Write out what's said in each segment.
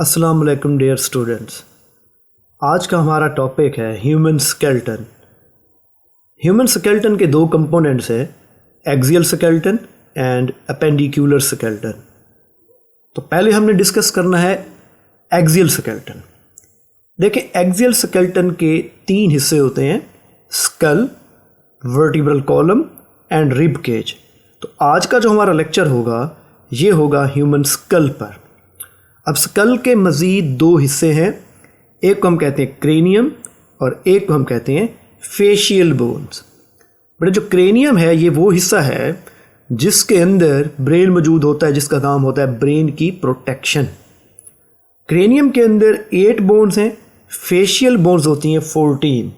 अस्सलाम वालेकुम dear students. आज का हमारा टॉपिक है ह्यूमन स्केलेटन। ह्यूमन स्केलेटन के दो कंपोनेंट्स हैं, axial skeleton and appendicular skeleton. तो पहले हमने डिस्कस करना है एक्सियल स्केलेटन। देखिए, एक्सियल स्केलेटन के तीन हिस्से होते हैं, skull, vertebral column and rib cage. तो आज का जो हमारा लेक्चर होगा ये होगा ह्यूमन स्कल पर। अब स्कल के मज़ीद दो हिस्से हैं, एक को हम कहते हैं क्रेनियम और एक को हम कहते हैं फेशियल बोन्स। बट जो क्रेनियम है ये वो हिस्सा है जिसके अंदर ब्रेन मौजूद होता है, जिसका काम होता है ब्रेन की प्रोटेक्शन। क्रेनियम के अंदर 8 बोन्स हैं, फेशियल बोन्स होती हैं 14।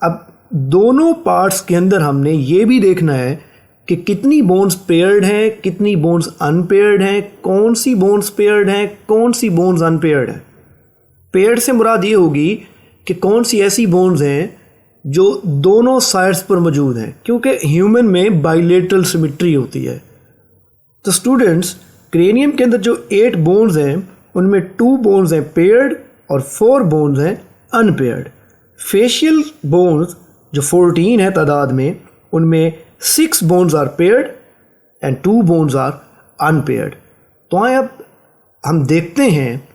अब दोनों पार्ट्स के अंदर हमने ये भी देखना है कि कितनी बोन्स पेयर्ड हैं, कितनी बोन्स अनपेयर्ड हैं, कौन सी बोन्स पेयर्ड हैं, कौन सी बोन्स अनपेयर्ड हैं। पेयर्ड से मुराद ये होगी कि कौन सी ऐसी बोन्स हैं जो दोनों साइड्स पर मौजूद हैं, क्योंकि ह्यूमन में बाइलेटरल सिमेट्री होती है। तो स्टूडेंट्स, क्रेनियम के अंदर जो 8 बोन्स हैं उनमें 2 बोन्स हैं पेयर्ड और 4 बोन्स हैं अनपेयर्ड। फेशियल बोन्स जो 14 है तादाद में, उनमें 6 bones are paired and 2 bones are unpaired. तो आए अब हम देखते हैं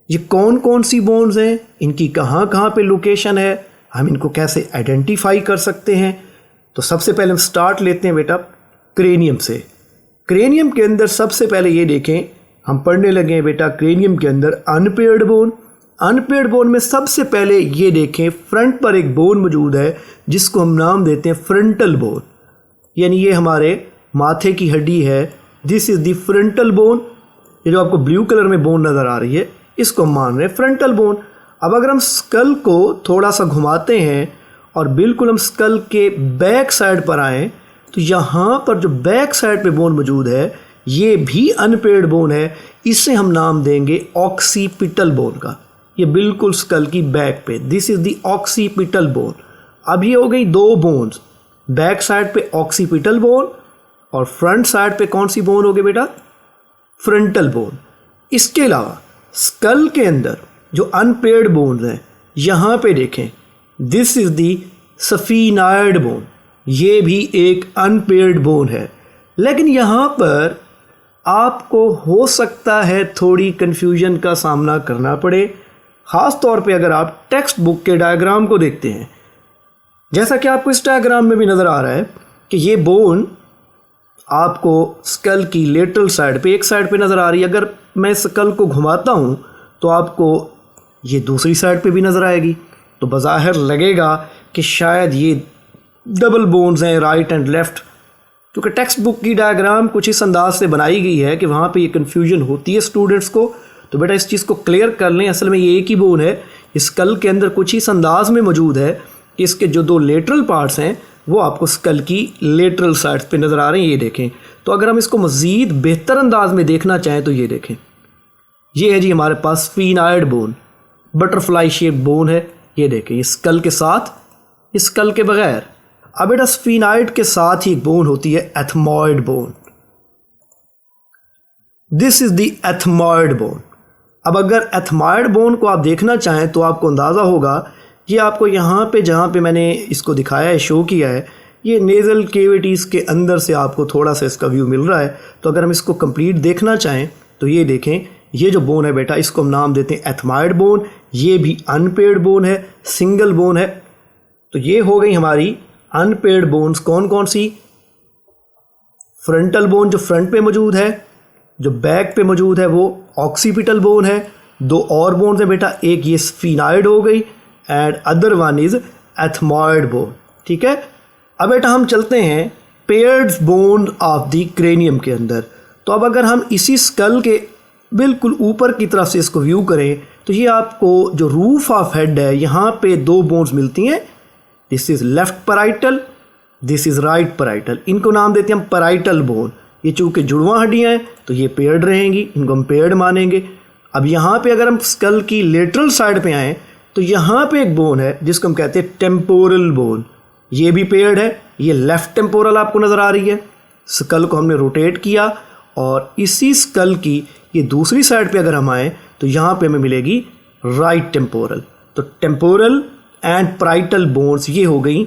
ये कौन कौन सी बोन्स हैं, इनकी कहाँ कहाँ पे लोकेशन है, हम इनको कैसे आइडेंटिफाई कर सकते हैं। तो सबसे पहले हम स्टार्ट लेते हैं बेटा क्रेनियम से। क्रेनियम के अंदर सबसे पहले ये देखें, हम पढ़ने लगे हैं बेटा क्रेनियम के अंदर अनपेयर्ड बोन। अनपेयर्ड बोन में सबसे पहले ये देखें, फ्रंट पर एक बोन मौजूद है जिसको हम नाम देते हैं फ्रंटल बोन, यानी ये हमारे माथे की हड्डी है। This is the frontal bone. ये जो आपको ब्लू कलर में बोन नज़र आ रही है इसको हम मान रहे हैं फ्रंटल बोन। अब अगर हम स्कल को थोड़ा सा घुमाते हैं और बिल्कुल हम स्कल के बैक साइड पर आएँ तो यहाँ पर जो बैक साइड पे बोन मौजूद है ये भी अनपेयर्ड बोन है। इसे हम नाम देंगे ऑक्सीपिटल बोन का। ये बिल्कुल स्कल की बैक पे, this is the occipital bone. अब ये हो गई 2 बोन्स, बैक साइड पे ऑक्सीपिटल बोन और फ्रंट साइड पे कौन सी बोन होगी बेटा, फ्रंटल बोन। इसके अलावा स्कल के अंदर जो अनपेयर्ड बोन्स हैं यहाँ पे देखें, दिस इज़ दी सफीनायड बोन, ये भी एक अनपेयर्ड बोन है। लेकिन यहाँ पर आपको हो सकता है थोड़ी कन्फ्यूजन का सामना करना पड़े, ख़ास तौर पे अगर आप टेक्स्ट बुक के डायग्राम को देखते हैं। जैसा कि आपको इस डायग्राम में भी नज़र आ रहा है कि ये बोन आपको स्कल की लेटरल साइड पे, एक साइड पे नज़र आ रही है। अगर मैं स्कल को घुमाता हूँ तो आपको ये दूसरी साइड पे भी नज़र आएगी। तो बज़ाहिर लगेगा कि शायद ये डबल बोन्स हैं, राइट एंड लेफ़्ट, क्योंकि टेक्स्ट बुक की डायग्राम कुछ इस अंदाज से बनाई गई है कि वहाँ पे ये कन्फ्यूजन होती है स्टूडेंट्स को। तो बेटा इस चीज़ को क्लियर कर लें, असल में ये एक ही बोन है। इस स्कल के अंदर कुछ इस अंदाज में मौजूद है कि इसके जो 2 लेटरल पार्ट्स हैं वो आपको स्कल की लेटरल साइड्स पे नज़र आ रहे हैं, ये देखें। तो अगर हम इसको मज़ीद बेहतर अंदाज में देखना चाहें तो ये देखें, ये है जी हमारे पास स्फीनायड बोन, बटरफ्लाई शेप बोन है। ये देखें, ये स्कल के साथ, इस स्कल के बगैर। अब बेटा स्फीनायड के साथ ही एक बोन होती है ethmoid bone, this is the ethmoid bone. अब अगर एथमॉइड बोन को आप देखना चाहें तो आपको अंदाज़ा होगा, ये आपको यहाँ पे जहाँ पे मैंने इसको दिखाया है, शो किया है, ये नेज़ल केविटीज़ के अंदर से आपको थोड़ा सा इसका व्यू मिल रहा है। तो अगर हम इसको कंप्लीट देखना चाहें तो ये देखें, ये जो बोन है बेटा इसको हम नाम देते हैं एथमॉइड बोन। ये भी अनपेयर्ड बोन है, सिंगल बोन है। तो ये हो गई हमारी अनपेयर्ड बोन्स। कौन कौन सी, फ्रंटल बोन जो फ्रंट पे मौजूद है, जो बैक पे मौजूद है वो ऑक्सीपिटल बोन है। 2 और बोन्स हैं बेटा, एक ये स्फीनायड हो गई and other one is ethmoid bone. ठीक है। अब बेटा हम चलते हैं paired bone of the cranium के अंदर। तो अब अगर हम इसी स्कल के बिल्कुल ऊपर की तरफ से इसको व्यू करें तो ये आपको जो रूफ ऑफ हेड है यहाँ पे 2 बोन्स मिलती हैं, this is left parietal, this is right parietal. इनको नाम देते हैं हम पैराइटल बोन। ये चूँकि जुड़वां हड्डियाँ हैं तो ये पेयर्ड रहेंगी, इनको हम पेयर्ड मानेंगे। अब यहाँ पे अगर हम स्कल की लेटरल साइड पे आएँ तो यहाँ पे एक बोन है जिसको हम कहते हैं टेम्पोरल बोन, ये भी पेयर्ड है। ये लेफ़्ट टेम्पोरल आपको नज़र आ रही है। स्कल को हमने रोटेट किया और इसी स्कल की ये दूसरी साइड पे अगर हम आएँ तो यहाँ पे हमें मिलेगी राइट टेम्पोरल। तो टेम्पोरल एंड पैराइटल बोन्स ये हो गई।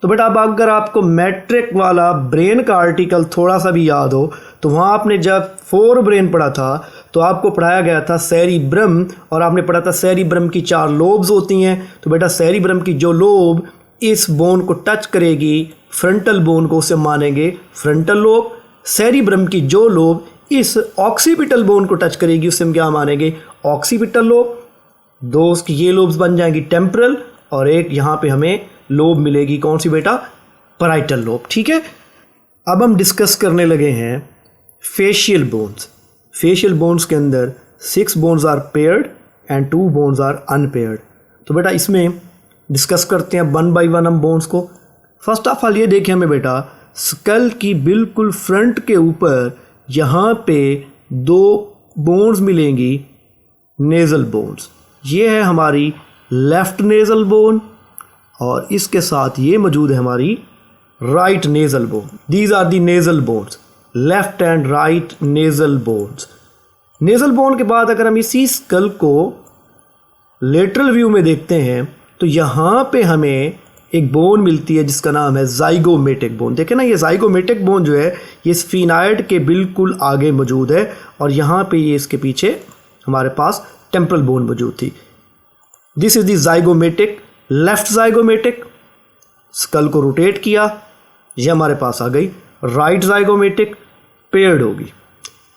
तो बेटा अब अगर आपको मैट्रिक वाला ब्रेन का आर्टिकल थोड़ा सा भी याद हो तो वहाँ आपने जब फोर ब्रेन पढ़ा था तो आपको पढ़ाया गया था सेरिब्रम, और आपने पढ़ा था सेरिब्रम की 4 लोब्स होती हैं। तो बेटा सेरिब्रम की जो लोब इस बोन को टच करेगी फ्रंटल बोन को, उसे मानेंगे फ्रंटल लोब। सेरिब्रम की जो लोब इस ऑक्सीपिटल बोन को टच करेगी उसे हम क्या मानेंगे, ऑक्सीपिटल लोब। दो उसकी ये लोब्स बन जाएंगी टेम्परल, और एक यहाँ पे हमें लोब मिलेगी कौन सी बेटा, पैराइटल लोब। ठीक है, अब हम डिस्कस करने लगे हैं फेशियल बोन्स। फेशियल बोन्स के अंदर 6 bones are paired and 2 bones are unpaired. तो बेटा इसमें डिस्कस करते हैं 1 बाय 1 हम बोन्स को। फर्स्ट ऑफ ऑल ये देखें हमें बेटा, स्कल की बिल्कुल फ्रंट के ऊपर यहाँ पे 2 बोन्स मिलेंगी, नेज़ल बोन्स। ये है हमारी लेफ्ट नेज़ल बोन, और इसके साथ ये मौजूद है हमारी right nasal bone. These are the nasal bones, left and right nasal bones. Nasal bone के बाद अगर हम इसी स्कल को लेटरल व्यू में देखते हैं तो यहाँ पे हमें एक बोन मिलती है जिसका नाम है जाइगोमेटिक बोन। देखें ना, ये जाइगोमेटिक बोन जो है ये स्फीनाइड के बिल्कुल आगे मौजूद है, और यहाँ पे ये इसके पीछे हमारे पास टेम्परल बोन मौजूद थी। This is the zygomatic, left zygomatic. Skull को रोटेट किया, ये हमारे पास आ गई राइट जाइगोमेटिक, पेयर्ड होगी।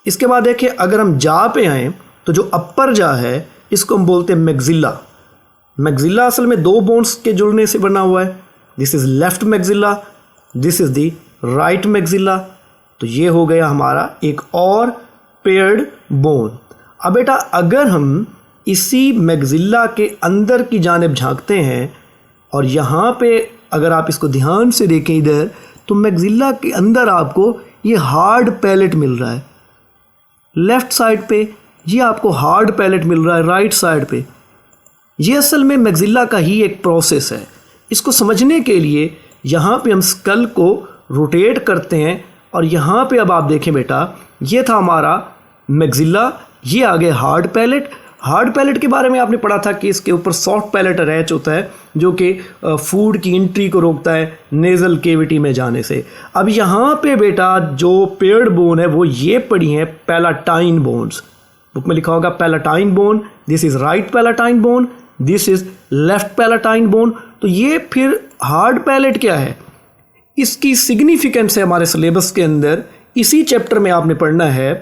इसके बाद देखिए अगर हम जा पे आए तो जो अपर जा है इसको हम बोलते हैं मैक्सिला। मैक्सिला असल में 2 बोन्स के जुड़ने से बना हुआ है। This is left maxilla, this is the right maxilla. तो ये हो गया हमारा एक और पेयर्ड बोन। अब बेटा अगर हम इसी मैक्सिला के अंदर की जानिब झांकते हैं, और यहाँ पे अगर आप इसको ध्यान से देखें इधर, तो मैक्सिला के अंदर आपको ये हार्ड पैलेट मिल रहा है। लेफ़्ट साइड पे ये आपको हार्ड पैलेट मिल रहा है, राइट साइड पे ये असल में मैक्सिला का ही एक प्रोसेस है। इसको समझने के लिए यहाँ पे हम स्कल को रोटेट करते हैं, और यहाँ पे अब आप देखें बेटा ये था हमारा मैक्सिला, ये आ गया हार्ड पैलेट। हार्ड पैलेट के बारे में आपने पढ़ा था कि इसके ऊपर सॉफ्ट पैलेट अटैच होता है जो कि फूड की एंट्री को रोकता है नेज़ल केविटी में जाने से। अब यहाँ पे बेटा जो पेयर्ड बोन है वो ये पड़ी हैं पैलाटाइन बोन्स। बुक में लिखा होगा palatine bone, this is right palatine bone, this is left palatine bone. तो ये फिर हार्ड पैलेट क्या है, इसकी सिग्निफिकेंस है हमारे सिलेबस के अंदर। इसी चैप्टर में आपने पढ़ना है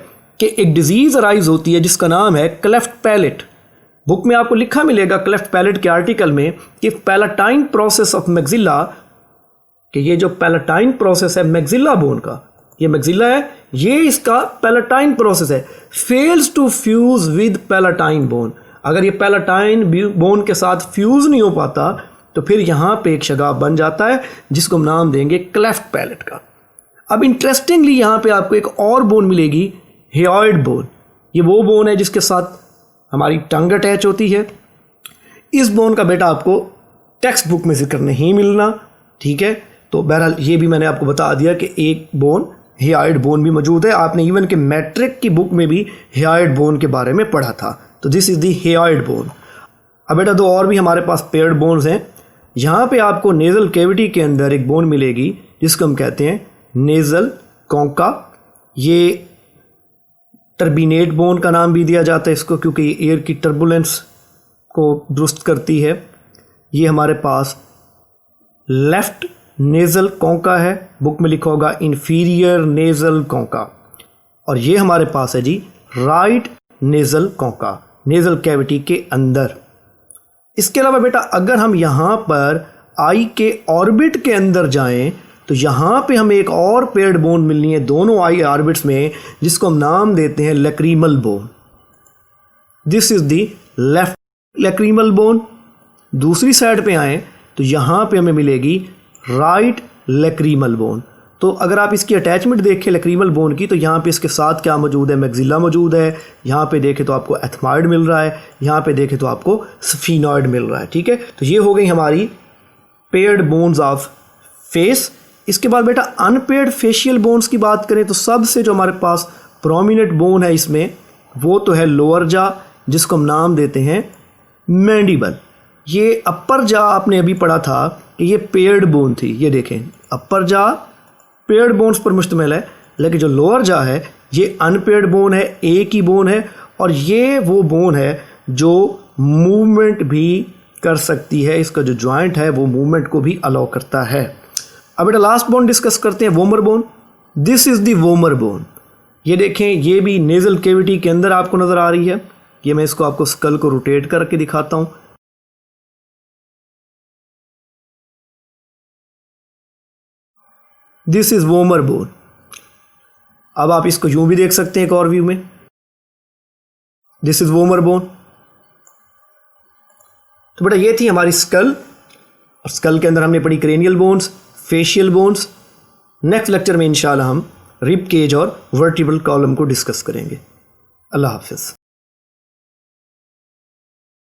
कि एक डिजीज़ अराइज होती है जिसका नाम है क्लेफ्ट पैलेट। बुक में आपको लिखा मिलेगा क्लेफ्ट पैलेट के आर्टिकल में कि पैलाटाइन प्रोसेस ऑफ मैक्सिला, कि ये जो पैलाटाइन प्रोसेस है मैक्सिला बोन का, ये मैक्सिला है, ये इसका पैलाटाइन प्रोसेस है, fails to fuse with palatine bone. अगर ये पैलाटाइन बोन के साथ फ्यूज़ नहीं हो पाता तो फिर यहाँ पे एक शगाफ बन जाता है जिसको हम नाम देंगे क्लेफ्ट पैलेट का। अब इंटरेस्टिंगली यहाँ पे आपको एक और बोन मिलेगी, हेयॉइड बोन। ये वो बोन है जिसके साथ हमारी टंग अटैच होती है। इस बोन का बेटा आपको टेक्स्ट बुक में जिक्र नहीं मिलना, ठीक है। तो बहरहाल ये भी मैंने आपको बता दिया कि एक बोन हेयॉइड बोन भी मौजूद है। आपने इवन के मैट्रिक की बुक में भी हेयॉइड बोन के बारे में पढ़ा था। तो दिस इज़ दी हेयॉइड बोन। अब बेटा 2 और भी हमारे पास पेयर्ड बोन्स हैं। यहाँ पे आपको नेज़ल केविटी के अंदर एक बोन मिलेगी जिसको हम कहते हैं नेज़ल कॉन्का। ये टर्बिनेट बोन का नाम भी दिया जाता है इसको, क्योंकि ये एयर की टर्बुलेंस को दुरुस्त करती है। ये हमारे पास लेफ्ट नेज़ल कॉन्का है, बुक में लिखा होगा इंफीरियर नेज़ल कॉन्का, और ये हमारे पास है जी right nasal concha, nasal cavity के अंदर। इसके अलावा बेटा अगर हम यहाँ पर आई के ऑर्बिट के अंदर जाएं तो यहाँ पे हमें एक और पेयर्ड बोन मिलनी है दोनों आई ऑर्बिट्स में, जिसको हम नाम देते हैं lacrimal bone. This is the left lacrimal bone. दूसरी साइड पे आएँ तो यहाँ पे हमें मिलेगी राइट लैक्रीमल बोन। तो अगर आप इसकी अटैचमेंट देखें लैक्रीमल बोन की, तो यहाँ पे इसके साथ क्या मौजूद है, मैक्सिला मौजूद है। यहाँ पे देखें तो आपको एथमाइड मिल रहा है, यहाँ पे देखें तो आपको स्फीनॉइड मिल रहा है, ठीक है। तो ये हो गई हमारी पेयर्ड बोन्स ऑफ फेस। इसके बाद बेटा अनपेयर्ड फेशियल बोन्स की बात करें तो सबसे जो हमारे पास प्रोमिनेंट बोन है इसमें वो तो है लोअर जा, जिसको हम नाम देते हैं मैंडिबल। ये अपर जा आपने अभी पढ़ा था कि ये पेयर्ड बोन थी, ये देखें अपर जा पेयर्ड बोन्स पर मुश्तमिल है, लेकिन जो लोअर जा है ये अनपेयर्ड बोन है, एक ही बोन है, और ये वो बोन है जो मूवमेंट भी कर सकती है। इसका जो जॉइंट है वो मूवमेंट को भी अलाउ करता है। अब बेटा लास्ट बोन डिस्कस करते हैं, vomer bone. This is the vomer bone. ये देखें, ये भी नेजल कैविटी के अंदर आपको नज़र आ रही है। ये मैं इसको आपको स्कल को रोटेट करके दिखाता हूँ। This is vomer bone. अब आप इसको यूं भी देख सकते हैं एक और व्यू में, दिस इज़ वोमर बोन। तो बेटा ये थी हमारी स्कल, और स्कल के अंदर हमने पढ़ी cranial bones, facial bones. Next lecture में इंशाल्लाह हम रिब केज और वर्टिब्रल कॉलम को डिस्कस करेंगे। अल्लाह हाफिज़।